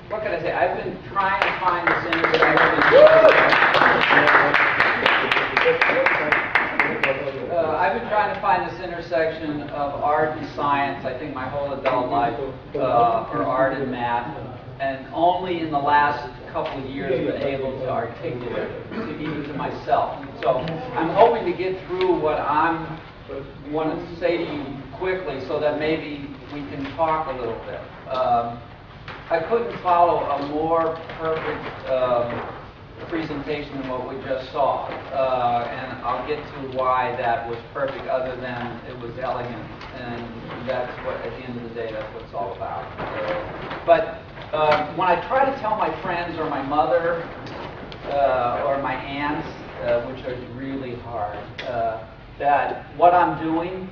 what can I say? I've been trying to find this intersection. I've been trying to find this intersection of art and science, I think my whole adult life, or art and math, and only in the last couple of years been able to articulate it, even to myself. So I'm hoping to get through what I want to say to you quickly so that maybe we can talk a little bit. I couldn't follow a more perfect presentation than what we just saw, and I'll get to why that was perfect other than it was elegant, and that's what, at the end of the day, that's what it's all about. But when I try to tell my friends or my mother or my aunts, which are really hard, that what I'm doing,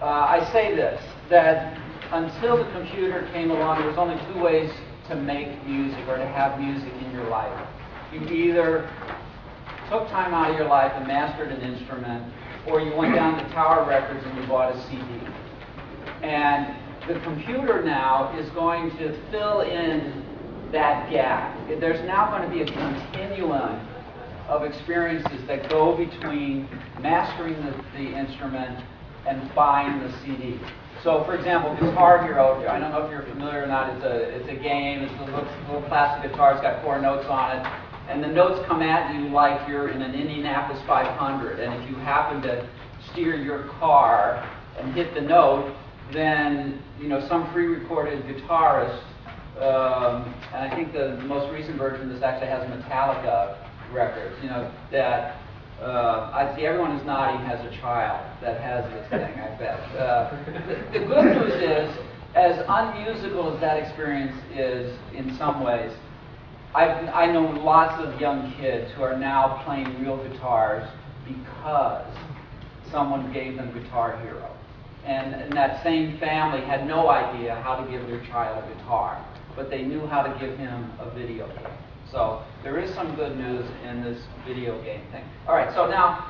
I say this, that until the computer came along, there was only two ways to make music or to have music in your life. You either took time out of your life and mastered an instrument, or you went down to Tower Records and you bought a CD. And the computer now is going to fill in that gap. There's now going to be a continuum of experiences that go between mastering the instrument and buying the CD. So, for example, Guitar Hero, I don't know if you're familiar or not, it's a game, it's a little plastic guitar, it's got 4 notes on it, and the notes come at you like you're in an Indianapolis 500, and if you happen to steer your car and hit the note, then, you know, some pre-recorded guitarist, and I think the most recent version of this actually has Metallica records, you know, that I see everyone who's nodding has a child that has this thing, I bet. The good news is, as unmusical as that experience is in some ways, I know lots of young kids who are now playing real guitars because someone gave them Guitar Hero. And that same family had no idea how to give their child a guitar, but they knew how to give him a video game. So there is some good news in this video game thing. All right, so now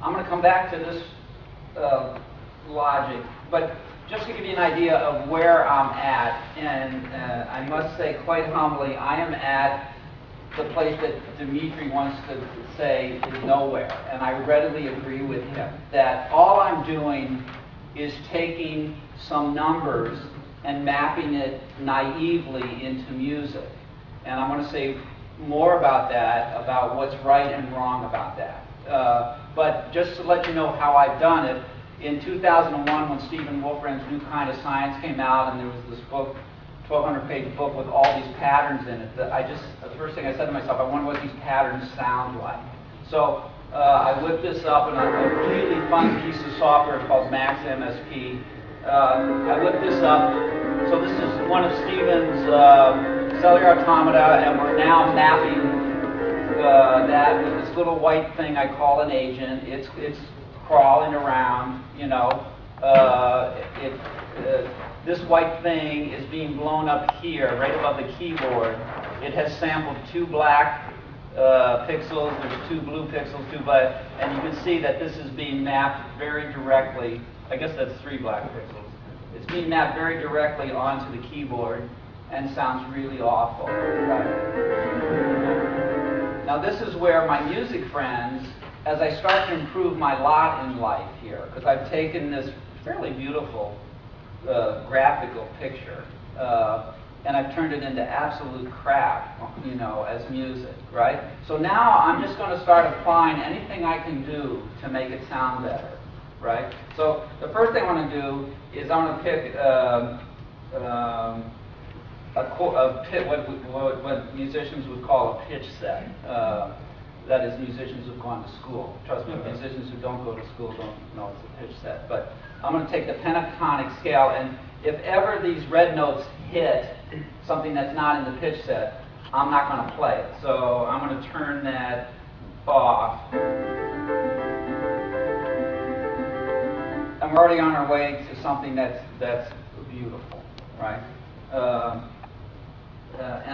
I'm going to come back to this logic, but just to give you an idea of where I'm at, and I must say quite humbly, I am at the place that Dimitri wants to say is nowhere, and I readily agree with him, that all I'm doing is taking some numbers and mapping it naively into music. And I'm going to say more about that, about what's right and wrong about that. But just to let you know how I've done it, in 2001, when Stephen Wolfram's New Kind of Science came out, and there was this book, 1,200-page book with all these patterns in it, the first thing I said to myself, I wonder what these patterns sound like. So I whipped this up in a really fun piece of software called Max MSP. I whipped this up. So this is one of Stephen's cellular automata, and we're now mapping that with this little white thing I call an agent. It's crawling around, you know. This white thing is being blown up here, right above the keyboard. It has sampled 2 black pixels, there's 2 blue pixels, 2 black, and you can see that this is being mapped very directly. I guess that's 3 black pixels. It's being mapped very directly onto the keyboard and sounds really awful. Right? Now this is where my music friends, as I start to improve my lot in life here, because I've taken this fairly beautiful graphical picture and I've turned it into absolute crap, you know, as music, right? So now I'm just going to start applying anything I can do to make it sound better. Right? So the first thing I want to do is I want to pick what musicians would call a pitch set. That is, musicians who've gone to school. Trust me, musicians who don't go to school don't know it's a pitch set. But I'm going to take the pentatonic scale, and if ever these red notes hit something that's not in the pitch set, I'm not going to play it. So I'm going to turn that off. And we're already on our way to something that's beautiful, right? And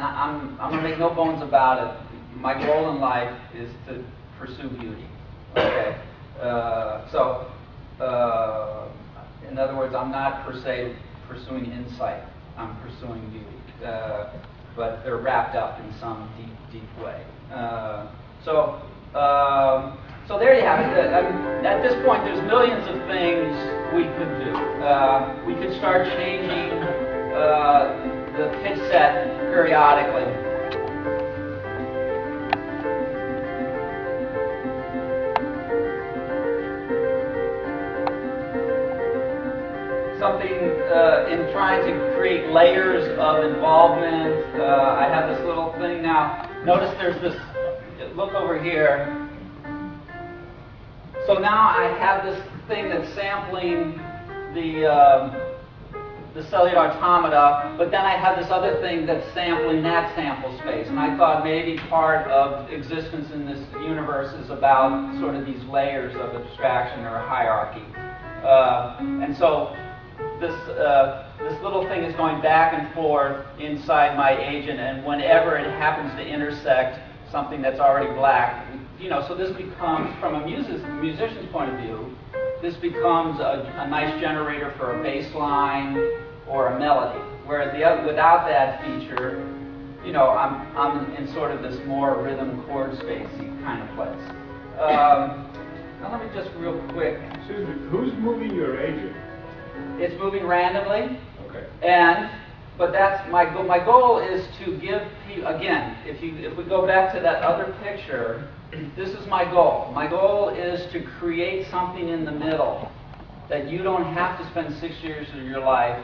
I'm going to make no bones about it. My goal in life is to pursue beauty. Okay. In other words, I'm not per se pursuing insight, I'm pursuing beauty, but they're wrapped up in some deep way. So there you have it. At this point, there's millions of things we could do. We could start changing the pitch set periodically. Something in trying to create layers of involvement. I have this little thing now. Notice there's this, look over here. So now I have this thing that's sampling the cellular automata, but then I have this other thing that's sampling that sample space. And I thought maybe part of existence in this universe is about sort of these layers of abstraction or hierarchy. And so this little thing is going back and forth inside my agent, and whenever it happens to intersect something that's already black, so this becomes, from a musician's point of view, this becomes a nice generator for a bass line or a melody. Whereas without that feature, I'm in sort of this more rhythm chord spacey kind of place. Now let me just real quick. Excuse me, who's moving your agent? It's moving randomly. Okay. But that's my goal. My goal is to give people, again, if we go back to that other picture, this is my goal. My goal is to create something in the middle that you don't have to spend 6 years of your life,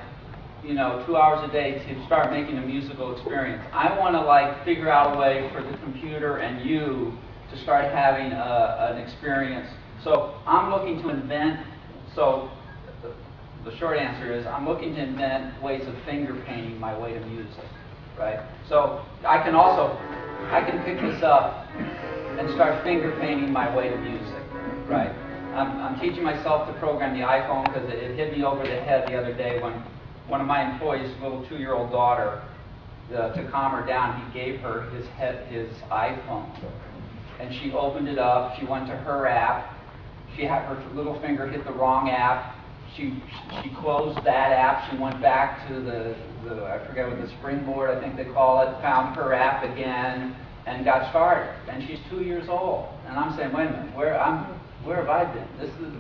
2 hours a day to start making a musical experience. I want to figure out a way for the computer and you to start having an experience. So I'm looking to invent, the short answer is I'm looking to invent ways of finger painting my way to music, right? So I can pick this up and start finger painting my way to music, right? I'm teaching myself to program the iPhone because it hit me over the head the other day when one of my employees' little 2-year-old daughter, to calm her down, he gave her his iPhone. And she opened it up, she went to her app, she had her little finger hit the wrong app, she closed that app, she went back to the I forget what the springboard, I think they call it, found her app again, and got started. And she's 2 years old. And I'm saying, wait a minute, where have I been?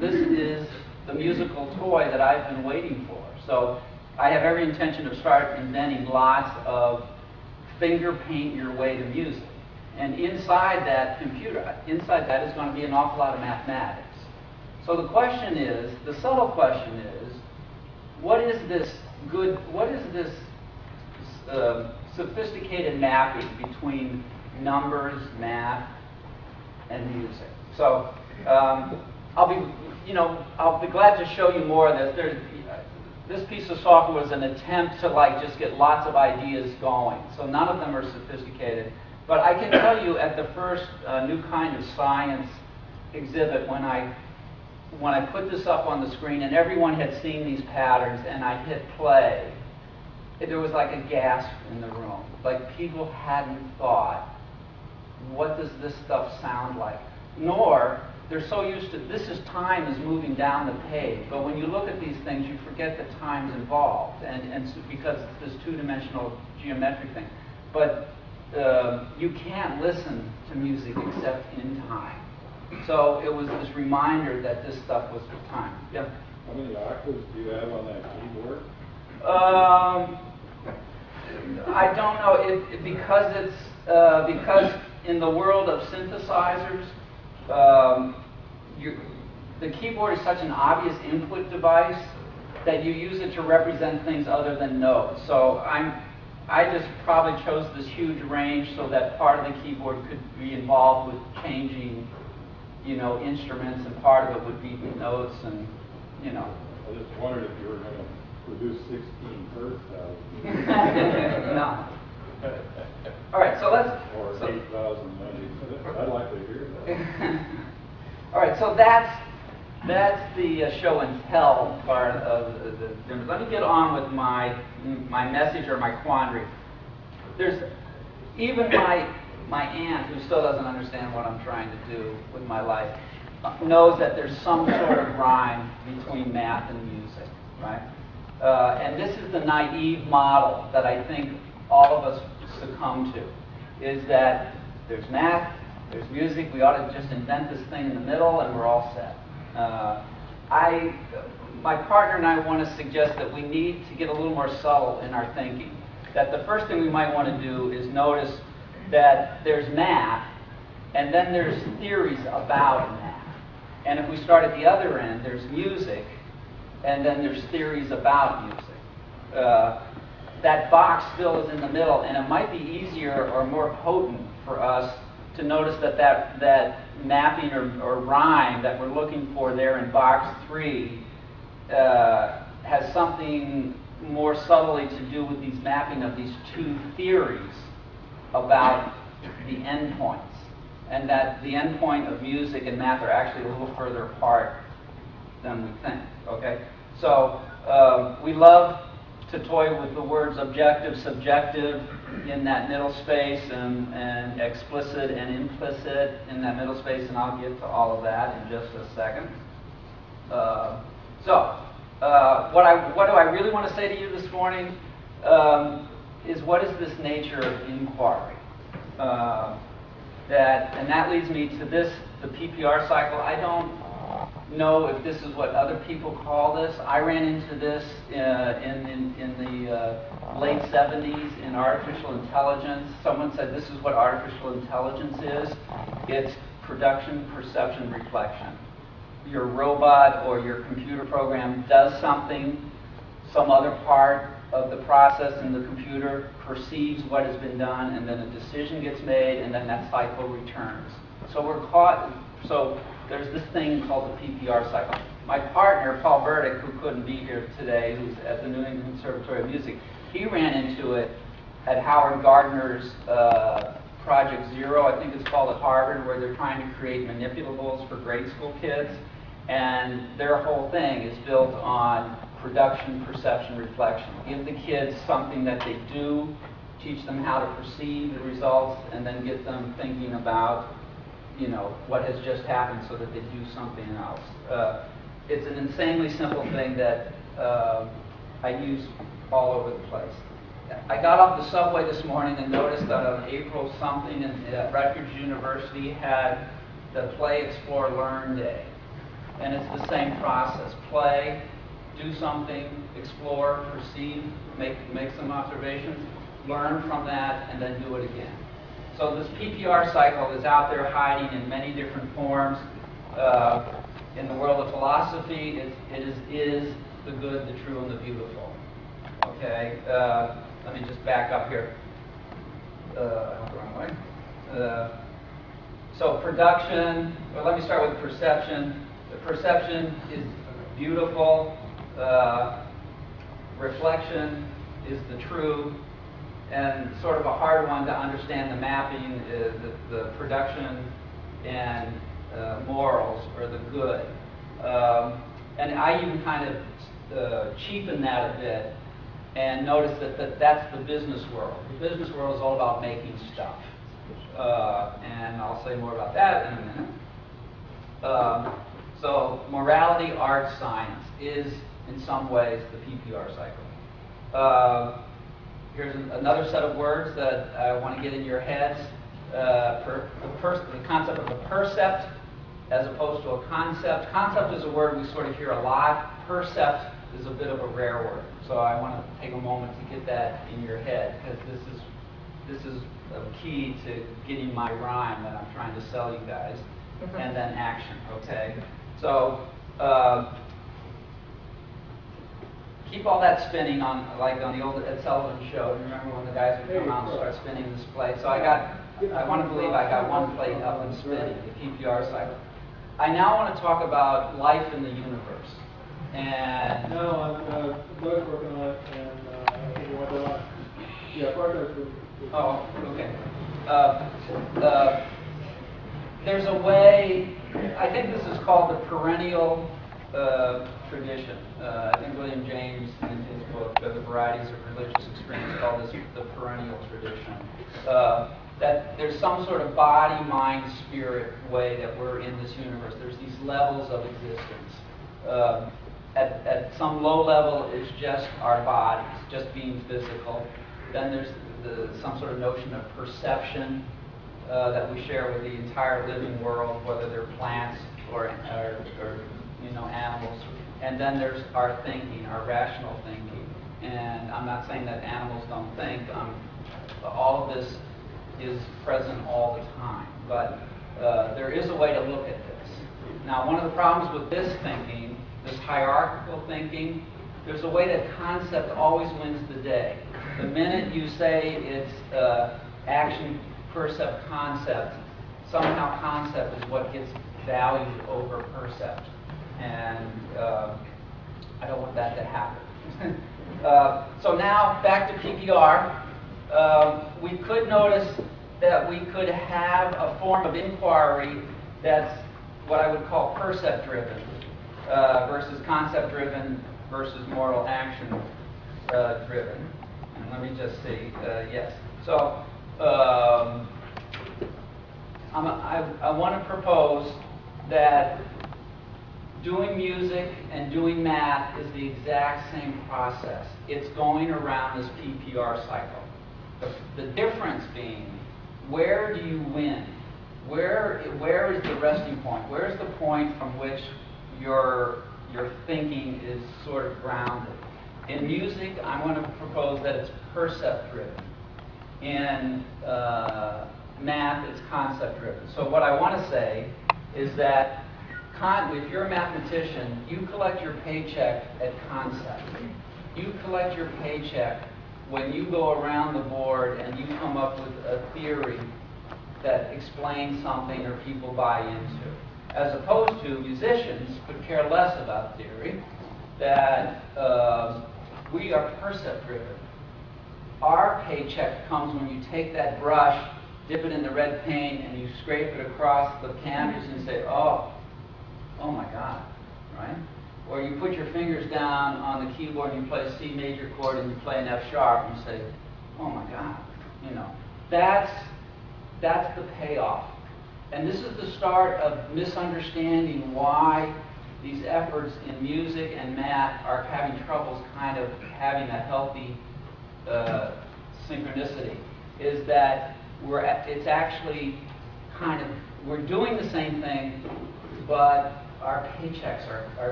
This is the musical toy that I've been waiting for. So I have every intention of start inventing lots of finger paint your way to music. And inside that computer, inside that is going to be an awful lot of mathematics. So the question is, the subtle question is, what is this sophisticated mapping between numbers, math, and music? So I'll be glad to show you more of this. This piece of software was an attempt to just get lots of ideas going. So none of them are sophisticated. But I can tell you at the first new kind of science exhibit, when I put this up on the screen and everyone had seen these patterns and I hit play, there was like a gasp in the room. Like people hadn't thought, what does this stuff sound like? Nor, they're so used to, time is moving down the page. But when you look at these things, you forget that time's involved. And so because it's this two-dimensional geometric thing. But you can't listen to music except in time. So it was this reminder that this stuff was for time. Yeah. How many octaves do you have on that keyboard? I don't know. Because in the world of synthesizers, the keyboard is such an obvious input device that you use it to represent things other than notes. So I just probably chose this huge range so that part of the keyboard could be involved with changing, instruments, and part of it would be notes and, I just wondered if you were going to produce 16 Hertz. No. All right, so let's... Or 8,090. I'd like to hear that. All right, so that's the show and tell part of the... Let me get on with my message or my quandary. There's even my aunt, who still doesn't understand what I'm trying to do with my life, knows that there's some sort of rhyme between math and music, right? And this is the naive model that I think all of us succumb to, is that there's math, there's music, we ought to just invent this thing in the middle and we're all set. My partner and I want to suggest that we need to get a little more subtle in our thinking. That the first thing we might want to do is notice that there's math, and then there's theories about math. And if we start at the other end, there's music, and then there's theories about music. That box still is in the middle, and it might be easier or more potent for us to notice that mapping or rhyme that we're looking for there in box 3 has something more subtly to do with these mapping of these two theories about the endpoints, and that the endpoint of music and math are actually a little further apart than we think. Okay, so we love to toy with the words objective, subjective in that middle space, and explicit and implicit in that middle space, and I'll get to all of that in just a second. What do I really want to say to you this morning is what is this nature of inquiry? That leads me to this, the PPR cycle. I don't know if this is what other people call this. I ran into this in the late 70s in artificial intelligence. Someone said this is what artificial intelligence is. It's production, perception, reflection. Your robot or your computer program does something, some other part of the process in the computer perceives what has been done, and then a decision gets made, and then that cycle returns. So we're caught. So there's this thing called the PPR cycle. My partner, Paul Burdick, who couldn't be here today, who's at the New England Conservatory of Music, he ran into it at Howard Gardner's Project Zero, I think it's called, at Harvard, where they're trying to create manipulables for grade school kids. And their whole thing is built on production, perception, reflection. Give the kids something that they do, teach them how to perceive the results, and then get them thinking about, what has just happened so that they do something else. It's an insanely simple thing that I use all over the place. I got off the subway this morning and noticed that on April something at Rutgers University had the Play, Explore, Learn Day. And it's the same process. Play, do something, explore, perceive, make some observations, learn from that, and then do it again. So this PPR cycle is out there hiding in many different forms. In the world of philosophy, it is the good, the true, and the beautiful. Okay, let me just back up here. I went the wrong way. So production, well, let me start with perception. The perception is beautiful. Reflection is the true. And sort of a hard one to understand, the mapping, the production and morals, or the good. And I even kind of cheapen that a bit and notice that that's the business world. The business world is all about making stuff. And I'll say more about that in a minute. So morality, art, science is, in some ways, the PPR cycle. Here's another set of words that I want to get in your heads. The concept of a percept as opposed to a concept. Concept is a word we sort of hear a lot. Percept is a bit of a rare word. So I want to take a moment to get that in your head, because this is a key to getting my rhyme that I'm trying to sell you guys. And then action, okay? So keep all that spinning on, like on the old Ed Sullivan show. Remember when the guys would come out and start spinning this plate? So I want to believe I got one plate up and spinning, the PPR cycle. I now want to talk about life in the universe. And no, I'm working on it, and I think you want to. Yeah, partners. Oh, okay. There's a way. I think this is called the perennial tradition. I think William James, in his book, The Varieties of Religious Experience, called this the perennial tradition. That there's some sort of body, mind, spirit way that we're in this universe. There's these levels of existence. at some low level is just our bodies, just being physical. Then there's some sort of notion of perception that we share with the entire living world, whether they're plants or animals. And then there's our thinking, our rational thinking. And I'm not saying that animals don't think. All of this is present all the time. But there is a way to look at this. Now, one of the problems with this thinking, this hierarchical thinking, there's a way that concept always wins the day. The minute you say it's action, percept, concept, somehow concept is what gets valued over percept. And I don't want that to happen. So now, back to PPR. We could notice that we could have a form of inquiry that's what I would call percept-driven versus concept-driven versus moral action-driven. And let me just see. Yes. So I want to propose that doing music and doing math is the exact same process. It's going around this PPR cycle. The difference being, where do you win? Where is the resting point? Where is the point from which your thinking is sort of grounded? In music, I'm going to propose that it's percept-driven. In math, it's concept-driven. So what I want to say is that if you're a mathematician, you collect your paycheck at concept. You collect your paycheck when you go around the board and you come up with a theory that explains something or people buy into. As opposed to musicians could care less about theory, that we are percept-driven. Our paycheck comes when you take that brush, dip it in the red paint, and you scrape it across the canvas and say, oh my God, right? Or you put your fingers down on the keyboard and you play a C major chord and you play an F sharp and you say, oh my God, that's the payoff. And this is the start of misunderstanding why these efforts in music and math are having troubles kind of having a healthy synchronicity, is that it's actually kind of, we're doing the same thing, but our paychecks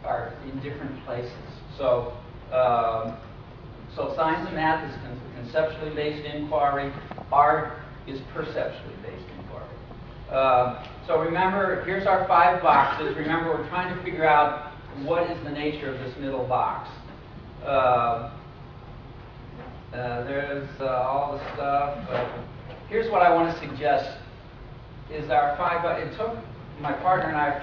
are in different places. So science and math is conceptually based inquiry. Art is perceptually based inquiry. So remember, here's our 5 boxes. Remember, we're trying to figure out what is the nature of this middle box. There's all the stuff. Here's what I want to suggest is our 5. It took my partner and I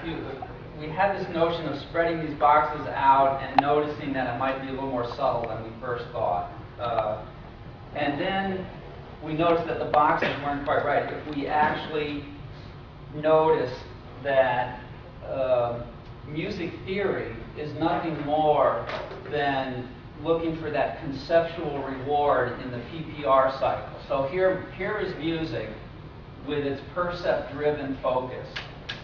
we had this notion of spreading these boxes out and noticing that it might be a little more subtle than we first thought. And then we noticed that the boxes weren't quite right. If we actually notice that music theory is nothing more than looking for that conceptual reward in the PPR cycle. So here is music with its percept-driven focus.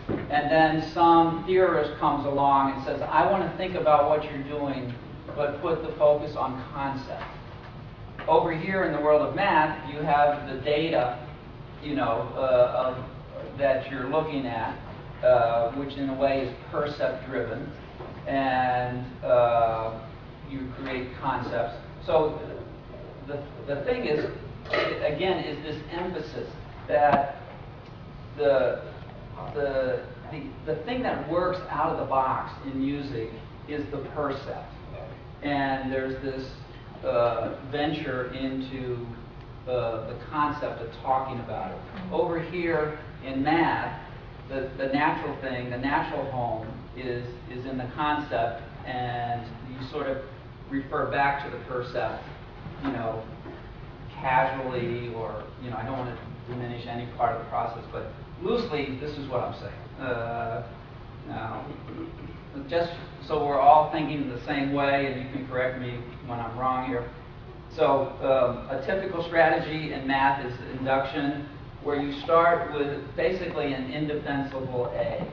And then some theorist comes along and says, I want to think about what you're doing, but put the focus on concept. Over here in the world of math, you have the data, that you're looking at, which in a way is percept-driven, and you create concepts. So the thing is, again, is this emphasis that the thing that works out of the box in music is the percept. And there's this venture into the concept of talking about it. Over here in math, the natural thing, the natural home is in the concept, and you sort of refer back to the percept, casually, or, I don't want to diminish any part of the process, but loosely, this is what I'm saying. Now, just so we're all thinking the same way, and you can correct me when I'm wrong here. So, a typical strategy in math is induction, where you start with basically an indefensible A.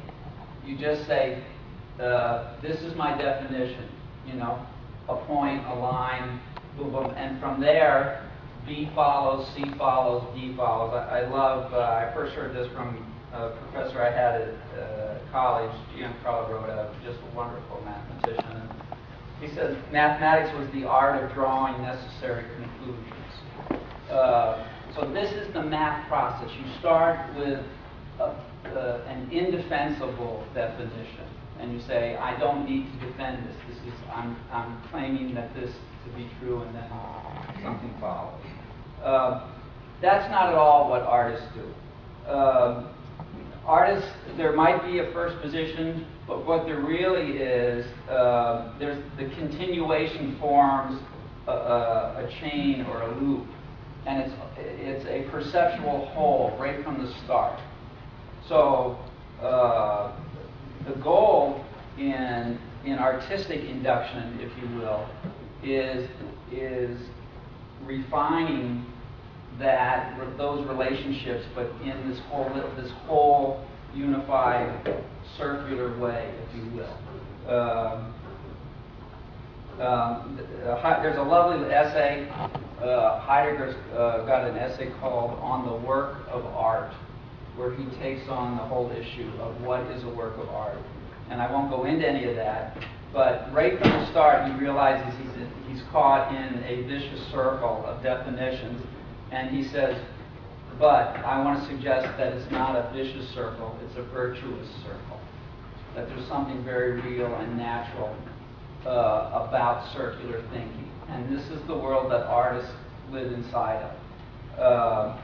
You just say, this is my definition, you know, a point, a line, boom, boom, and from there, B follows, C follows, D follows. I love, I first heard this from a professor I had at college, Giancarlo Roda, just a wonderful mathematician. And he said mathematics was the art of drawing necessary conclusions. So this is the math process. You start with an indefensible definition, and you say, I don't need to defend this. This is, I'm claiming that this to be true, and then something follows. That's not at all what artists do. Artists, there might be a first position, but what there really is, there's the continuation forms a chain or a loop, and it's a perceptual whole right from the start. So the goal in artistic induction, if you will, is refining those relationships, but in this whole unified circular way, if you will. There's a lovely essay. Heidegger's got an essay called "On the Work of Art," where he takes on the whole issue of what is a work of art. And I won't go into any of that, but right from the start, he realizes he's caught in a vicious circle of definitions. And he says, but I want to suggest that it's not a vicious circle, it's a virtuous circle. That there's something very real and natural about circular thinking. And this is the world that artists live inside of.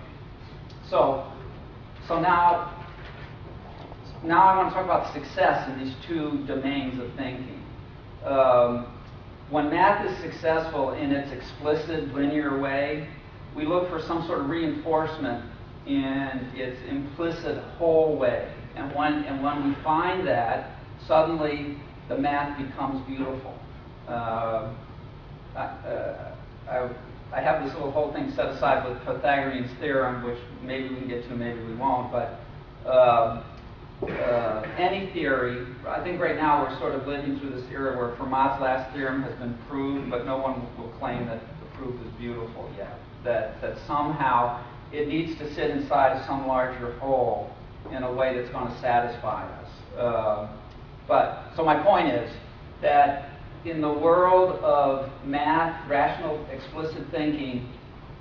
So now I want to talk about success in these two domains of thinking. When math is successful in its explicit linear way, we look for some sort of reinforcement in its implicit whole way. And when we find that, suddenly the math becomes beautiful. I have this little whole thing set aside with Pythagorean's theorem, which maybe we can get to, maybe we won't, but any theory, I think right now we're sort of living through this era where Fermat's last theorem has been proved, but no one will claim that the proof is beautiful yet. That somehow it needs to sit inside some larger whole in a way that's going to satisfy us. So my point is that in the world of math, rational, explicit thinking,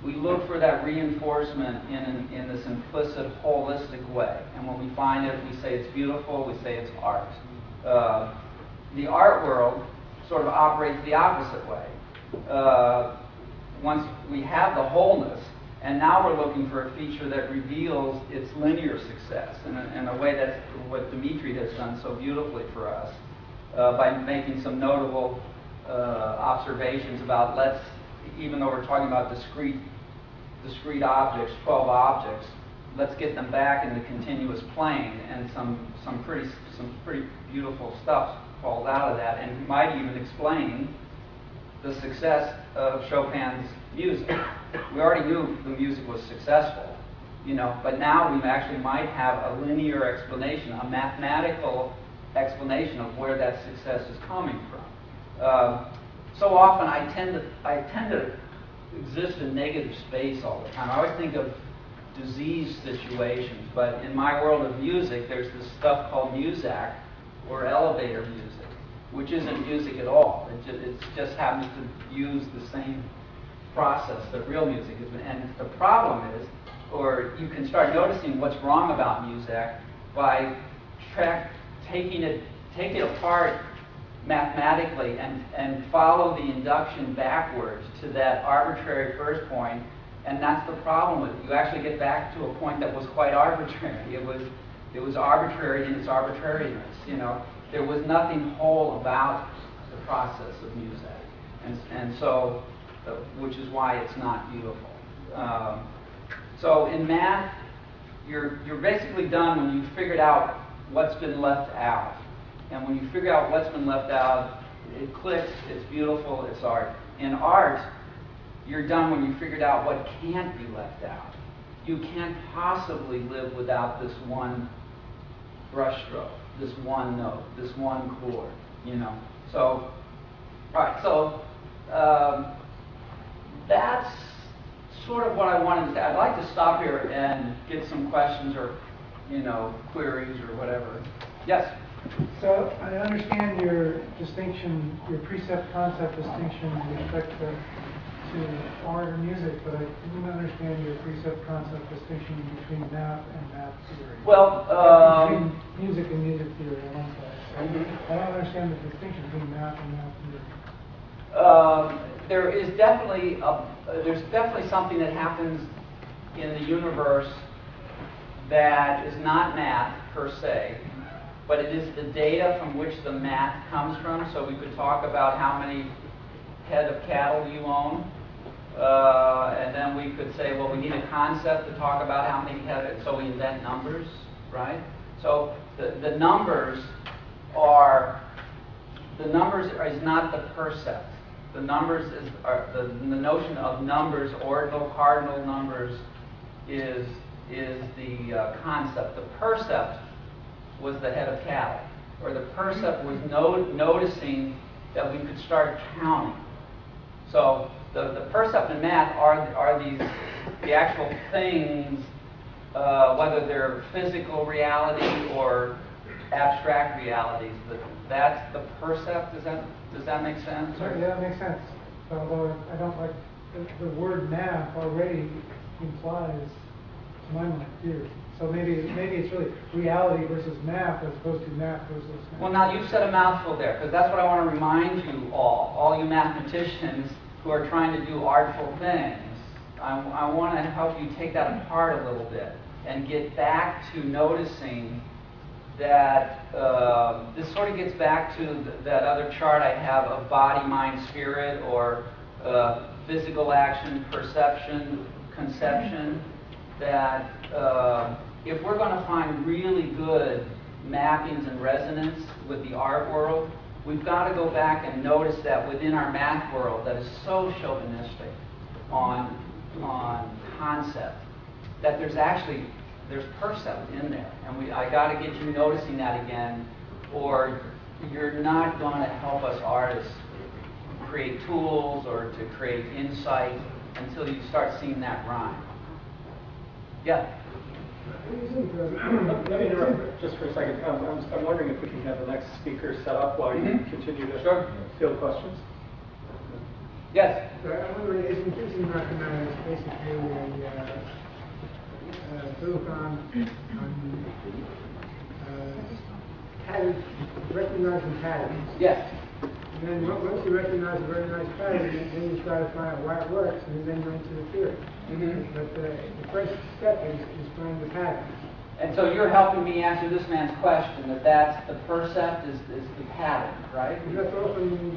we look for that reinforcement in this implicit, holistic way. And when we find it, we say it's beautiful, we say it's art. The art world sort of operates the opposite way. Once we have the wholeness, and now we're looking for a feature that reveals its linear success in a way that's what Dimitri has done so beautifully for us by making some notable observations about even though we're talking about discrete objects, 12 objects, let's get them back in the continuous plane, and some pretty beautiful stuff falls out of that, and might even explain the success of Chopin's music. We already knew the music was successful, but now we actually might have a linear explanation, a mathematical explanation of where that success is coming from. So often I tend to exist in negative space all the time. I always think of disease situations, but in my world of music, there's this stuff called muzak, or elevator music, which isn't music at all. It just happens to use the same process that real music is. And the problem is, or you can start noticing what's wrong about music by taking it apart mathematically and follow the induction backwards to that arbitrary first point, and that's the problem with it. You actually get back to a point that was quite arbitrary. It was arbitrary in its arbitrariness. There was nothing whole about the process of music, and so, which is why it's not beautiful. So in math, you're basically done when you've figured out what's been left out. And when you figure out what's been left out, it clicks, it's beautiful, it's art. In art, you're done when you figured out what can't be left out. You can't possibly live without this one brushstroke. this one note, this one chord, you know. So, all right, so that's sort of what I wanted to say. I'd like to stop here and get some questions or, you know, queries or whatever. Yes? So I understand your distinction, your precept-concept distinction with respect to art or music, but I didn't understand your precept-concept distinction between math and math theory. Well, between music and music theory on one side. I don't understand the distinction between math and math theory. There is there's definitely something that happens in the universe that is not math per se, but it is the data from which the math comes from. So we could talk about how many head of cattle you own, and then we could say, well, we need a concept to talk about how many head, so we invent numbers, right? So the numbers is not the percept. The numbers the notion of numbers, ordinal, cardinal numbers, is the concept. The percept was the head of cattle, or the percept was noticing that we could start counting. So the percept and math are the actual things, whether they're physical reality or abstract realities. That's the percept. Does that make sense? Yeah, that makes sense. Although I don't like the word math already implies, to my mind, theory. So maybe it's really reality versus math as opposed to math versus math. Well, now you've said a mouthful there, because that's what I want to remind you all you mathematicians who are trying to do artful things. I want to help you take that apart a little bit and get back to noticing that this sort of gets back to that other chart I have of body, mind, spirit, or physical action, perception, conception, that if we're going to find really good mappings and resonance with the art world, we've got to go back and notice that within our math world that is so chauvinistic on concept, that there's percept in there, and I got to get you noticing that again, or you're not going to help us artists create tools or to create insight until you start seeing that rhyme. Yeah. Let me interrupt just for a second. I'm wondering if we can have the next speaker set up while you continue to field questions. Yes. I'm wondering, is inclusive mathematics basically built on patterns, recognizing patterns? Yes. And then once you recognize a very nice pattern, then you try to find out why it works, and then go into the theory. But the first step is finding the patterns. And so you're helping me answer this man's question, that's the percept is the pattern, right? And that's often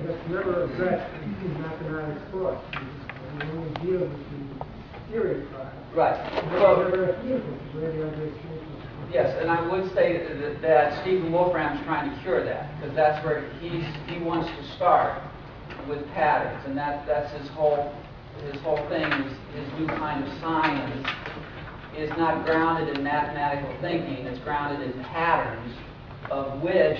that's never addressed in mathematics course. We only deal with the theory part. Right. Never really understand. Yes, and I would say that Stephen Wolfram's trying to cure that, because that's where he wants to start with patterns, and that's his whole thing. His new kind of science is not grounded in mathematical thinking; it's grounded in patterns, of which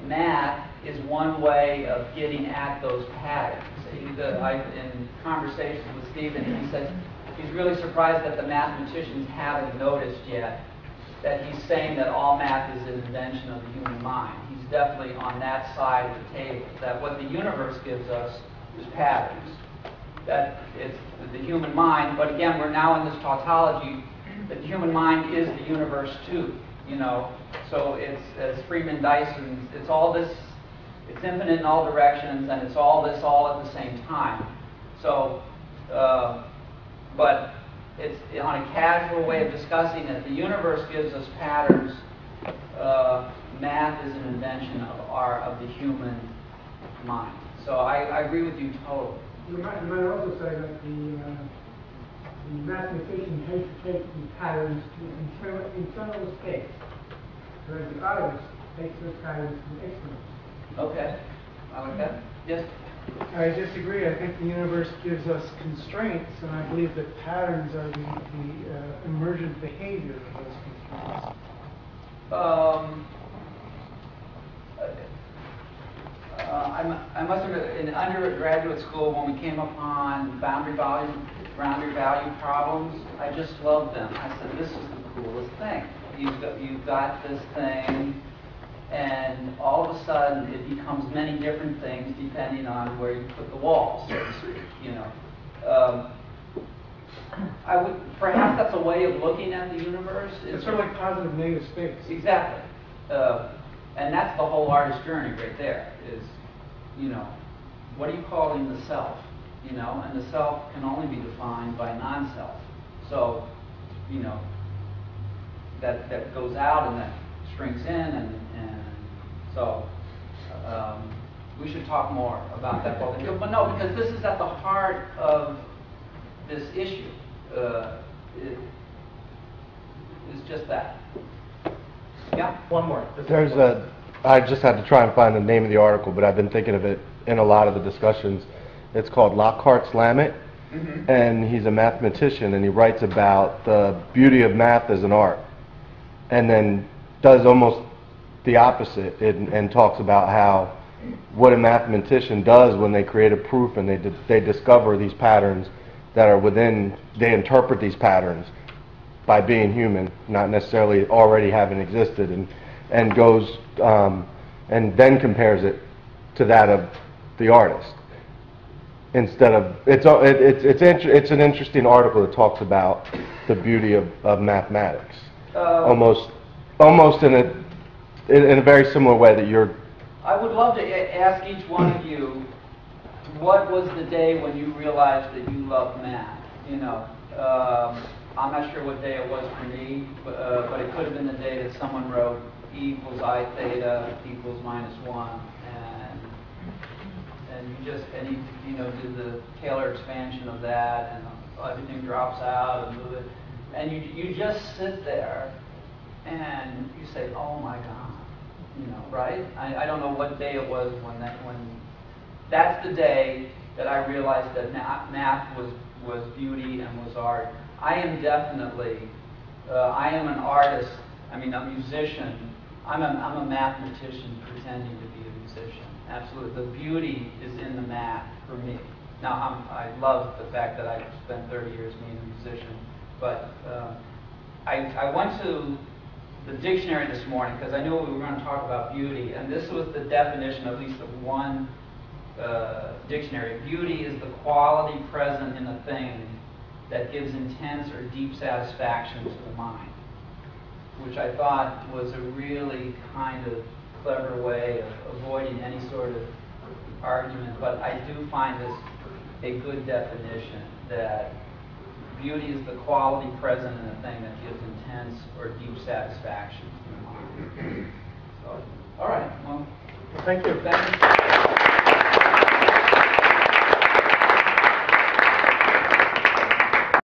math is one way of getting at those patterns. In conversations with Stephen, he says he's really surprised that the mathematicians haven't noticed yet that he's saying that all math is an invention of the human mind. He's definitely on that side of the table, that what the universe gives us is patterns. That it's the human mind, but again, we're now in this tautology that the human mind is the universe too, you know. So it's, as Freeman Dyson, it's all this, it's infinite in all directions, and it's all this all at the same time. So, but it's on a casual way of discussing it. The universe gives us patterns. Math is an invention of the human mind. So I agree with you totally. You might also say that the mathematician has to take the patterns to internal states, whereas the artist takes those patterns to external. Okay, I like that. Yes. I disagree. I think the universe gives us constraints, and I believe that patterns are the emergent behavior of those constraints. I must admit, in undergraduate school, when we came upon boundary value problems, I just loved them. I said, this is the coolest thing. You've got this thing, and all of a sudden it becomes many different things depending on where you put the walls, so to speak. You know, perhaps that's a way of looking at the universe. It's sort of like positive negative space. Exactly. And that's the whole artist journey right there, is, you know, what are you calling the self? You know, and the self can only be defined by non-self. So, you know, that goes out and that shrinks in, and so we should talk more about that. But no, because this is at the heart of this issue. It's just that. Yeah? One more. I just had to try and find the name of the article, but I've been thinking of it in a lot of the discussions. It's called Lockhart's Lammet, and he's a mathematician, and he writes about the beauty of math as an art, and then does almost the opposite, and talks about how what a mathematician does when they create a proof and they discover these patterns that are within, they interpret these patterns by being human, not necessarily already having existed, and goes and then compares it to that of the artist. Instead of it's an interesting article that talks about the beauty of mathematics, almost in a very similar way that you're. I would love to ask each one of you, what was the day when you realized that you loved math? You know, I'm not sure what day it was for me, but it could have been the day that someone wrote E equals I theta equals -1, and you know, do the Taylor expansion of that, and everything drops out and move it, and you just sit there and you say, oh my God, you know, right? I don't know what day it was when that's the day that I realized that math was beauty and was art. I am definitely, I am an artist, I mean a musician. I'm a mathematician pretending to be a musician. Absolutely. The beauty is in the math for me. Now, I love the fact that I spent 30 years being a musician, but I went to the dictionary this morning because I knew we were going to talk about beauty, and this was the definition, at least of one dictionary. Beauty is the quality present in a thing that gives intense or deep satisfaction to the mind, which I thought was a really kind of clever way of avoiding any sort of argument. But I do find this a good definition, that beauty is the quality present in a thing that gives intense or deep satisfaction to the mind. So, all right. Well, Thank you. Thank you.